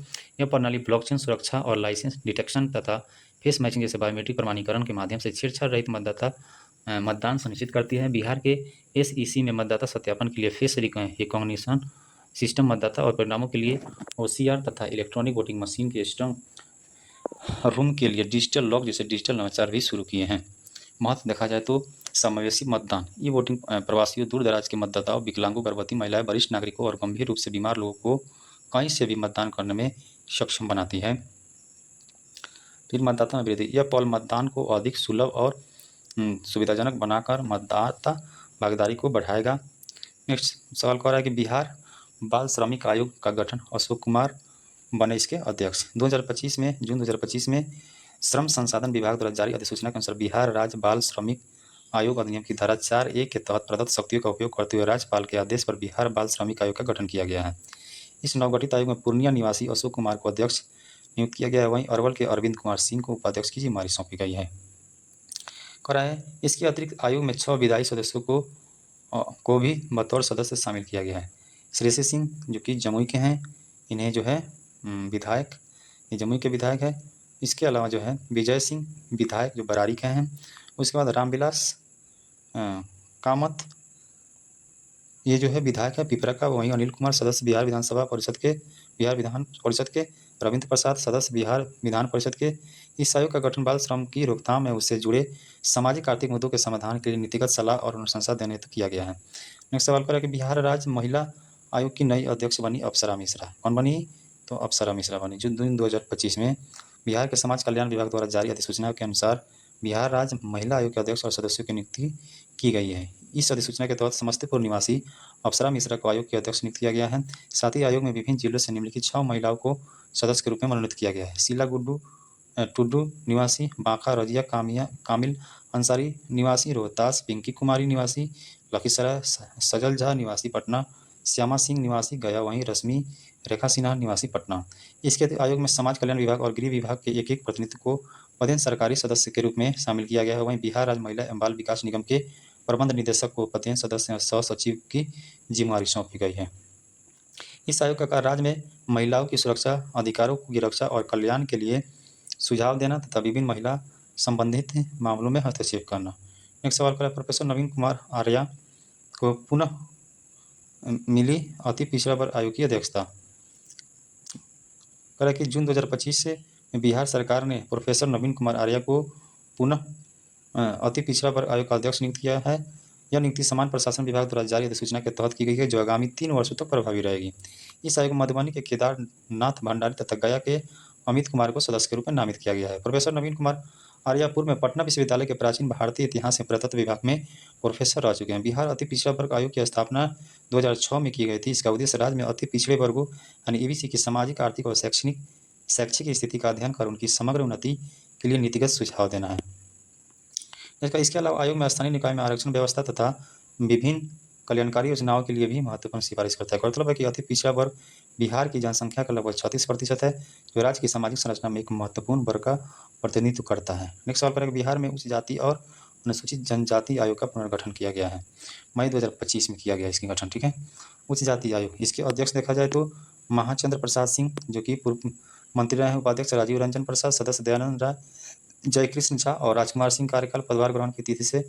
यह प्रणाली ब्लॉकचेन सुरक्षा और लाइसेंस डिटेक्शन तथा फेस मैचिंग जैसे बायोमेट्रिक प्रमाणीकरण के माध्यम से छेड़छाड़ रहित मतदान सुनिश्चित करती है। बिहार के SEC में मतदाता सत्यापन के लिए फेस रिकॉग्निशन सिस्टम, मतदाता और परिणामों के लिए OCR तथा इलेक्ट्रॉनिक वोटिंग मशीन के स्ट्रॉन्ग रूम के लिए डिजिटल लॉक जैसे डिजिटल नवाचार भी शुरू किए हैं। महत्व देखा जाए तो समावेशी मतदान, ई वोटिंग प्रवासियों, दूर दराज के मतदाताओं, विकलांगों, गर्भवती महिलाएं, वरिष्ठ नागरिकों और गंभीर रूप से बीमार लोगों को कहीं से भी मतदान करने में सक्षम बनाती है। फिर मतदाता में वृद्धि, यह पहल मतदान को अधिक सुलभ और सुविधाजनक बनाकर मतदाता भागीदारी को बढ़ाएगा। नेक्स्ट सवाल कह रहा है कि बिहार बाल श्रमिक आयोग का गठन, अशोक कुमार बने इसके अध्यक्ष। जून 2025 में श्रम संसाधन विभाग द्वारा जारी अधिसूचना के अनुसार बिहार राज्य बाल श्रमिक आयोग अधिनियम की धारा 4A के तहत प्रदत्त शक्तियों का उपयोग करते हुए राज्यपाल के आदेश पर बिहार बाल श्रमिक आयोग का गठन किया गया है। इस नवगठित आयोग में पूर्णिया निवासी अशोक कुमार को अध्यक्ष नियुक्त किया गया है। वहीं अरवल के अरविंद कुमार सिंह को उपाध्यक्ष की जिम्मेदारी सौंपी गई है। करा है इसके अतिरिक्त आयोग में 6 विधायी सदस्यों को भी बतौर सदस्य शामिल किया गया है। श्रेयसी सिंह जो कि जमुई के हैं, इन्हें जो है विधायक, ये जमुई के विधायक है। इसके अलावा जो है विजय सिंह विधायक जो बरारी के हैं। उसके बाद रामविलास कामत, ये जो है विधायक है पिपरा का। वहीं अनिल कुमार सदस्य बिहार विधान परिषद के। रविंद्र प्रसाद सदस्य बिहार विधान परिषद के। इस आयोग का गठन बाल श्रम की रोकथाम में उससे जुड़े सामाजिक आर्थिक मुद्दों के समाधान के लिए नीतिगत सलाह और अनुशंसा देने हेतु किया गया है। नेक्स्ट सवाल करें कि बिहार राज्य महिला आयोग की नई अध्यक्ष बनी अप्सरा मिश्रा। कौन बनी? तो अप्सरा मिश्रा बनी। जून 2025 में बिहार के समाज कल्याण विभाग द्वारा जारी अधिसूचना के अनुसार बिहार राज्य महिला आयोग के अध्यक्ष और सदस्यों की नियुक्ति की गई है। इस अधिसूचना के तहत समस्तीपुर निवासी अप्सरा मिश्रा को आयोग के अध्यक्ष नियुक्त किया गया है। साथ ही आयोग में विभिन्न जिलों से निम्नलिखित 6 महिलाओं को सदस्य के रूप में मनोनीत किया गया है। शीला टुड्डू निवासी बांका, रजिया कामिल अंसारी निवासी रोहतास, पिंकी कुमारी निवासी लखीसराय, सजल झा निवासी पटना, श्यामा सिंह निवासी गया, वहीं रश्मि रेखा सिन्हा निवासी पटना। इसके आयोग में समाज कल्याण विभाग और गृह विभाग के एक प्रतिनिधि को पदेन सरकारी सदस्य के रूप में शामिल किया गया है। वहीं बिहार राज्य महिला एवं बाल विकास निगम के प्रबंध निदेशक को पदेन सदस्य और सह सचिव की जिम्मेदारी सौंपी गई है। इस आयोग का कार्य राज्य में महिलाओं की सुरक्षा, अधिकारों की रक्षा और कल्याण के लिए सुझाव देना तथा विभिन्न महिला संबंधित मामलों में हस्तक्षेप करना। नेक्स्ट सवाल करें प्रोफेसर नवीन कुमार आर्या को पुनः मिली अति पिछड़ा वर्ग आयोग की अध्यक्षता। करें कि जून 2025 से बिहार सरकार ने प्रोफेसर नवीन कुमार आर्या को पुनः अति पिछड़ा वर्ग आयोग का अध्यक्ष नियुक्त किया है। यह नियुक्ति समान प्रशासन विभाग द्वारा जारी अधिसूचना के तहत की गई है, जो आगामी 3 वर्षों तक प्रभावी रहेगी। इस आयोग में मधुबनी के केदारनाथ भंडारी तथा गया के अमित कुमार को सदस्य के रूप में नामित किया गया है। प्रोफेसर नवीन कुमार आर्या पूर्व में पटना विश्वविद्यालय के प्राचीन भारतीय इतिहास एवं पुरातत्व विभाग में प्रोफेसर रह चुके हैं। बिहार अति पिछड़ा वर्ग आयोग की स्थापना 2006 में की गई थी। इसका उद्देश्य राज्य में अति पिछड़े वर्गों यानी EBC की सामाजिक, आर्थिक और शैक्षिक स्थिति का अध्ययन कर उनकी समग्र उन्नति के लिए नीतिगत सुझाव देना है। इसके अलावा आयोग में स्थानीय निकाय में आरक्षण व्यवस्था तथा विभिन्न कल्याणकारी योजनाओं के लिए भी महत्वपूर्ण सिफारिश करता है। गौरतलब है कि अति पिछड़ा वर्ग बिहार की जनसंख्या का लगभग 36% है, जो राज्य की सामाजिक संरचना में एक महत्वपूर्ण वर्ग का प्रतिनिधित्व करता है। नेक्स्ट सवाल करेंगे, बिहार में उच्च जाति और अनुसूचित जनजाति आयोग का पुनर्गठन किया गया है। मई 2025 में किया गया इसकी गठन, ठीक है। उच्च जाति आयोग, इसके अध्यक्ष देखा जाए तो महाचंद्र प्रसाद सिंह, जो कि पूर्व मंत्री रहे हैं। उपाध्यक्ष राजीव रंजन प्रसाद, सदस्य दयानंद राय, जयकृष्ण झा और राजकुमार सिंह। कार्यकाल पदभार ग्रहण की तिथि से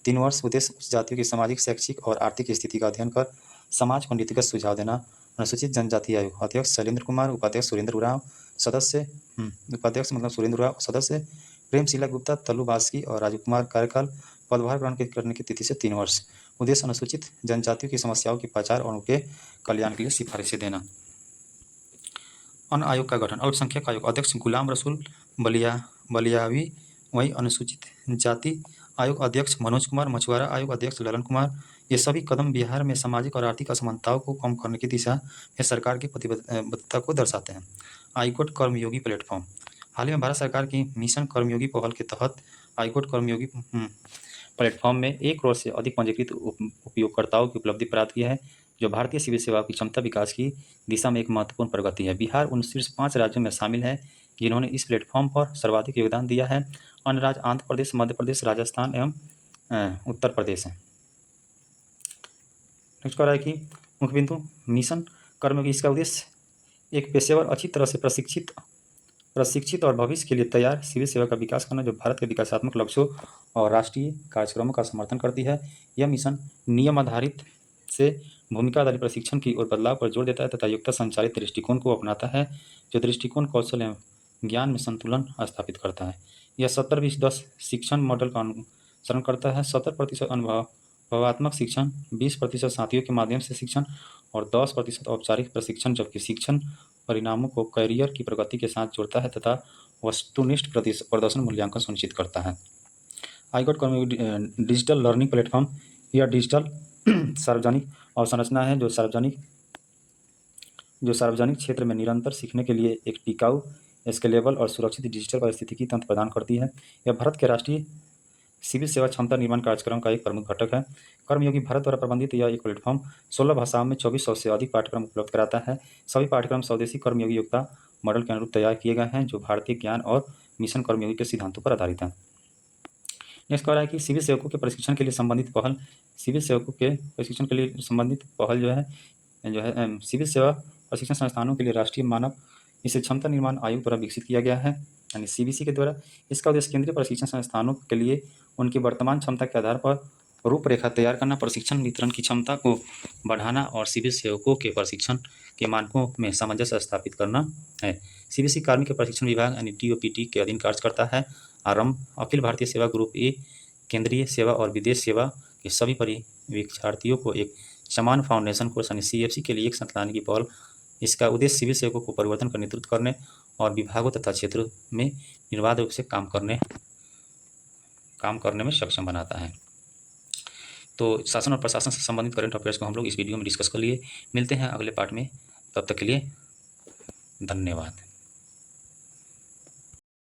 3 वर्ष। उद्देश्य उच्च जातियों की सामाजिक, शैक्षिक और आर्थिक स्थिति का अध्ययन कर समाज को नीतिगत सुझाव देना। अनुसूचित जनजाति आयोग, अध्यक्ष शैलेंद्र कुमार, उपाध्यक्ष सुरेंद्र उरांव, सदस्य उपाध्यक्ष मतलब सुरेंद्र उरांव, सदस्य प्रेमशिला गुप्ता, तल्लू बास्की और राजीव कुमार। कार्यकाल पदभार ग्रहण करने की तिथि से 3 वर्ष। उद्देश्य अनुसूचित जनजातियों की समस्याओं की पहचान और उनके कल्याण के लिए सिफारिशें देना। अन्य आयोग का गठन, अल्पसंख्यक आयोग, अध्यक्ष गुलाम रसूल बलियावी। वही अनुसूचित जाति आयोग अध्यक्ष मनोज कुमार। मछुआरा आयोग अध्यक्ष ललन कुमार। ये सभी कदम बिहार में सामाजिक और आर्थिक असमानताओं को कम करने की दिशा में सरकार की प्रतिबद्धता को दर्शाते हैं। हाईकोर्ट कर्मयोगी प्लेटफॉर्म, हाल ही में भारत सरकार की मिशन कर्मयोगी पहल के तहत हाईकोर्ट कर्मयोगी प्लेटफॉर्म में 1 करोड़ से अधिक पंजीकृत उपयोगकर्ताओं की उपलब्धि प्राप्त की है, जो भारतीय सिविल सेवाओं की क्षमता विकास की दिशा में एक महत्वपूर्ण प्रगति है। बिहार उन शीर्ष 5 राज्यों में शामिल है जिन्होंने इस प्लेटफॉर्म पर सर्वाधिक योगदान दिया है। अन्य राज्य आंध्र प्रदेश, मध्य प्रदेश, राजस्थान एवं उत्तर प्रदेश है। नेक्स्ट कह रहा है कि मुख्य बिंदु मिशन कर्मयोगी, इसका उद्देश्य एक पेशेवर, अच्छी तरह से प्रशिक्षित और भविष्य के लिए तैयार सिविल सेवा का विकास करना, जो भारत के विकासात्मक लक्ष्यों और राष्ट्रीय कार्यक्रमों का समर्थन करती है। यह मिशन नियम आधारित से भूमिका आधारित प्रशिक्षण की ओर बदलाव पर जोर देता है तथा युक्त संचालित दृष्टिकोण को अपनाता है, जो दृष्टिकोण, कौशल एवं ज्ञान में संतुलन स्थापित करता है। यह 70-20-10 शिक्षण मॉडल का अनुसरण करता है। 70% अनुभवात्मक शिक्षण, 20% साथियों के माध्यम से शिक्षण और 10% औपचारिक प्रशिक्षण, जबकि शिक्षण परिणामों को कैरियर की प्रगति के साथ जोड़ता है तथा वस्तुनिष्ठ प्रदर्शन मूल्यांकन सुनिश्चित करता है। हाईकोर्ट कर्मयोगी डिजिटल लर्निंग प्लेटफॉर्म, यह डिजिटल सार्वजनिक अवसंरचना है जो सार्वजनिक क्षेत्र में निरंतर सीखने के लिए एक टिकाऊ, स्केलेबल और सुरक्षित डिजिटल पारिस्थितिकी तंत्र प्रदान करती है। यह भारत के राष्ट्रीय सिविल सेवा क्षमता निर्माण कार्यक्रम का एक प्रमुख घटक है। कर्मयोगी भारत द्वारा प्रबंधित यह एक प्लेटफॉर्म 16 भाषाओं में 2400 से अधिक पाठ्यक्रम उपलब्ध कराता है। सभी पाठ्यक्रम स्वदेशी कर्मयोगी योग्यता मॉडल के अनुरूप तैयार किए गए हैं, जो भारतीय ज्ञान और मिशन कर्मयोगी के सिद्धांतों पर आधारित है। नेक्स्ट कह रहा है कि सिविल सेवकों के प्रशिक्षण के लिए संबंधित पहल, सिविल सेवकों के प्रशिक्षण के लिए संबंधित पहल जो है सिविल सेवा प्रशिक्षण संस्थानों के लिए राष्ट्रीय मानव इसे क्षमता निर्माण आयोग द्वारा विकसित किया गया है, यानी सीबीसी के द्वारा। इसका उद्देश्य केंद्रीय प्रशिक्षण संस्थानों के लिए उनकी वर्तमान क्षमता के आधार पर रूपरेखा तैयार करना, प्रशिक्षण वितरण की क्षमता को बढ़ाना और सिविल सेवकों के प्रशिक्षण के मानकों में सामंजस्य स्थापित करना है। सीबीसी कार्मिक प्रशिक्षण विभाग यानी DOPT के अधीन कार्य करता है। आरंभ, अखिल भारतीय सेवा ग्रुप ए, केंद्रीय सेवा और विदेश सेवा के सभी परीक्षार्थियों को एक समान फाउंडेशन कोर्स यानी CFC के लिए एक साथ लाने की पहल। इसका उद्देश्य सिविल सेवकों को परिवर्तन का नेतृत्व करने और विभागों तथा क्षेत्रों में निर्बाध रूप से काम करने में सक्षम बनाता है। तो शासन और प्रशासन से संबंधित करंट अफेयर्स को हम लोग इस वीडियो में डिस्कस कर लिए। मिलते हैं अगले पार्ट में, तब तक के लिए धन्यवाद।